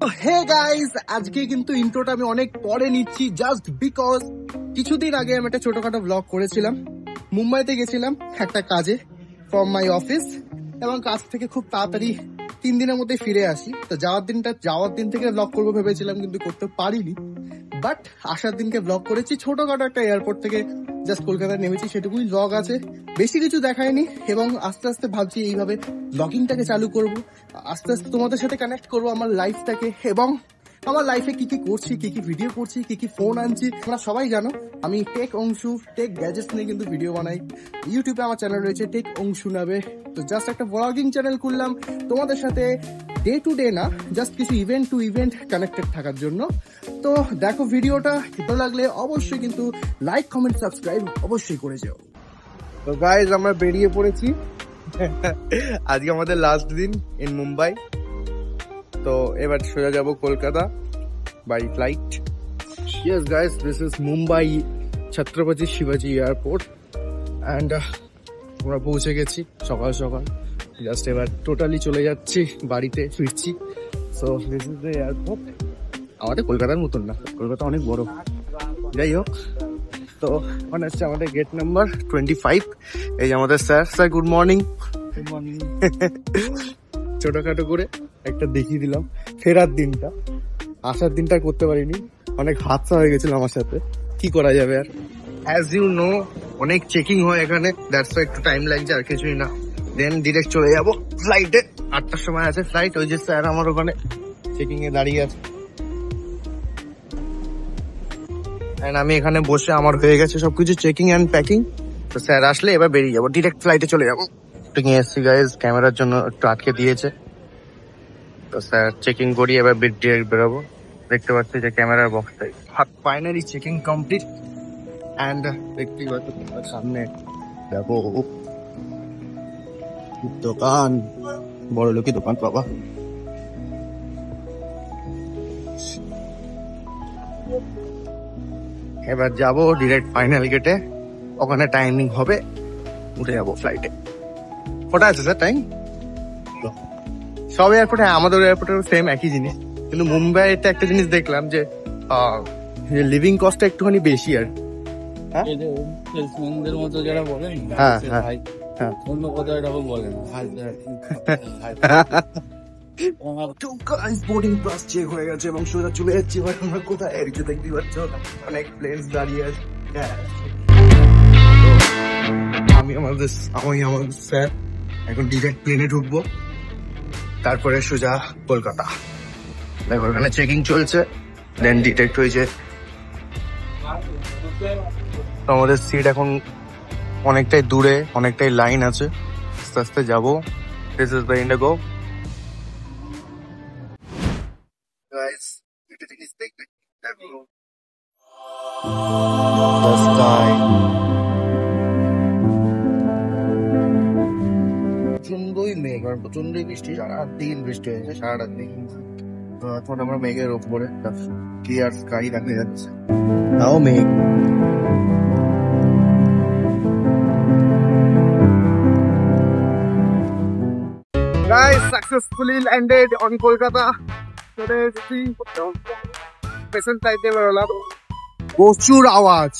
Hey guys, আজকে কিন্তু ইন্ট্রোটা আমি অনেক পরে নিচ্ছি জাস্ট বিকজ কিছুদিন আগে আমি একটা ছোটখাটো ব্লগ করেছিলাম। মুম্বাইতে গেছিলাম একটা কাজে ফ্রম মাই অফিস, এবং কাজ থেকে খুব তাড়াতাড়ি 3 দিনের মধ্যে ফিরে আসি। তো যাওয়ার দিন থেকে ব্লগ করবো ভেবেছিলাম, কিন্তু করতে পারিনি। বাট আসার দিনকে ব্লগ করেছি, ছোটখাটো একটা এয়ারপোর্ট থেকে জাস্ট কলকাতায় নেমেছি, সেটুকুই ব্লগ আছে, বেশি কিছু দেখায়নি। এবং আস্তে আস্তে ভাবছি এইভাবে ব্লগিংটাকে চালু করব, আস্তে আস্তে তোমাদের সাথে কানেক্ট করবো আমার লাইফটাকে, এবং আমার লাইফে কি কি করছি, কি কি ভিডিও করছি, কি কি ফোন আনছি। তোমরা সবাই জানো আমি টেক অংশু, টেক গ্যাজেটস নিয়ে কিন্তু ভিডিও বানাই। ইউটিউবে আমার চ্যানেল রয়েছে টেক অংশু নামে। তো জাস্ট একটা ব্লগিং চ্যানেল খুললাম তোমাদের সাথে ডে টু ডে না, জাস্ট কিছু ইভেন্ট টু ইভেন্ট কানেক্টেড থাকার জন্য। তো দেখো ভিডিওটা, ভালো লাগলে অবশ্যই কিন্তু লাইক কমেন্ট সাবস্ক্রাইব অবশ্যই করে যাও। তো গাইজ আমরা বেরিয়ে পড়েছি, আজকে আমাদের লাস্ট দিন ইন মুম্বাই। তো এবার সোজা যাব Kolkata by flight. Yes guys, this is Mumbai Chhatrapati শিবাজি এয়ারপোর্ট অ্যান্ড আমরা পৌঁছে গেছি সকাল সকাল। জাস্ট এবার টোটালি চলে যাচ্ছি বাড়িতে, ফিরছি। So this is the airport. আমাদের কলকাতার মতন না, কলকাতা অনেক বড়। যাই হোক, তো ওখানে হচ্ছে আমাদের গেট নাম্বার 25। এই যে আমাদের sir good morning. Good morning. ছোটখাটো করে একটা দেখিয়ে দিলাম ফেরার দিনটা, আসার দিনটা করতে পারিনি, অনেক হাদসা হয়ে গেছিল আমার সাথে, কি করা যাবে আর। অ্যাজ ইউ নো অনেক চেকিং হয় এখানে, দ্যাটস একটু টাইম লাগছে, আর কিছুই না। দেন ডিরেক্ট চলে যাবো ফ্লাইটে, 8টার সময় আছে ফ্লাইট। ওই যে স্যার আমার ওখানে চেকিং এ দাঁড়িয়ে আছে, আমি এখানে বসে, আমার হয়ে গেছে সবকিছু চেকিং অ্যান্ড প্যাকিং। তো স্যার আসলে এবার বেরিয়ে যাবো, ডিরেক্ট ফ্লাইটে চলে যাবো। নিয়ে এসছি গাইজ, ক্যামেরার জন্য একটু আটকে দিয়েছে। তো স্যার চেকিং করি, এবার ডিরেক্ট বেরোবো। দেখতে পাচ্ছি যে ক্যামেরার বক্সটাই ফাইনালি চেকিং কমপ্লিট। অ্যান্ড দেখতেই পাচ্ছ তোমার সামনে দেখো দোকান, বড় লোকই দোকান বাবা। এবার যাবো ডিরেক্ট ফাইনাল গেটে, ওখানে টাইমিং হবে, উঠে যাবো ফ্লাইটে। কটা আছে স্যার টাইম? সব এয়ারপোর্টে, আমাদের এয়ারপোর্টের সেম একই জিনিস, কিন্তু মুম্বাইতে একটা জিনিস দেখলাম যে লিভিং কস্টটা একটুখানি বেশি আর। সেলসম্যানদের মতো যারা বলেন, হ্যাঁ হ্যাঁ হ্যাঁ, অন্য কথা এটাও বলেন। বোর্ডিং পাস চেক হয়ে গেছে এবং সোজা চলে যাচ্ছি এবার আমরা কোথায়, আর কি দেখতে পাচ্ছ অনেক প্লেনস দাঁড়িয়ে আছে। আমি আমাদের স্যার এখন ডিরেক্ট প্লেনে ঢুকবো, তারপরে সোজা কলকাতা। দেখো ওখানে চেকিং চলছে, দেন ডিটেক্ট হয়েছে। আমাদের সিট এখন অনেকটাই দূরে, অনেকটাই লাইন আছে, আস্তে আস্তে যাবো। This is the Indigo. Guys, everything is big. The sky. প্রচন্ডই মেঘ আর প্রচন্ডই বৃষ্টি, সারাদিন বৃষ্টি হয়েছে, সারাটা দিন। এখন আমরা মেঘের ওপরে, ক্লিয়ার স্কাই দেখা যাচ্ছে, তাও মেঘ। Guys, successfully landed on Kolkata. চলে এসেছি, পেছন সাইডে বেরোলাম, প্রচুর আওয়াজ।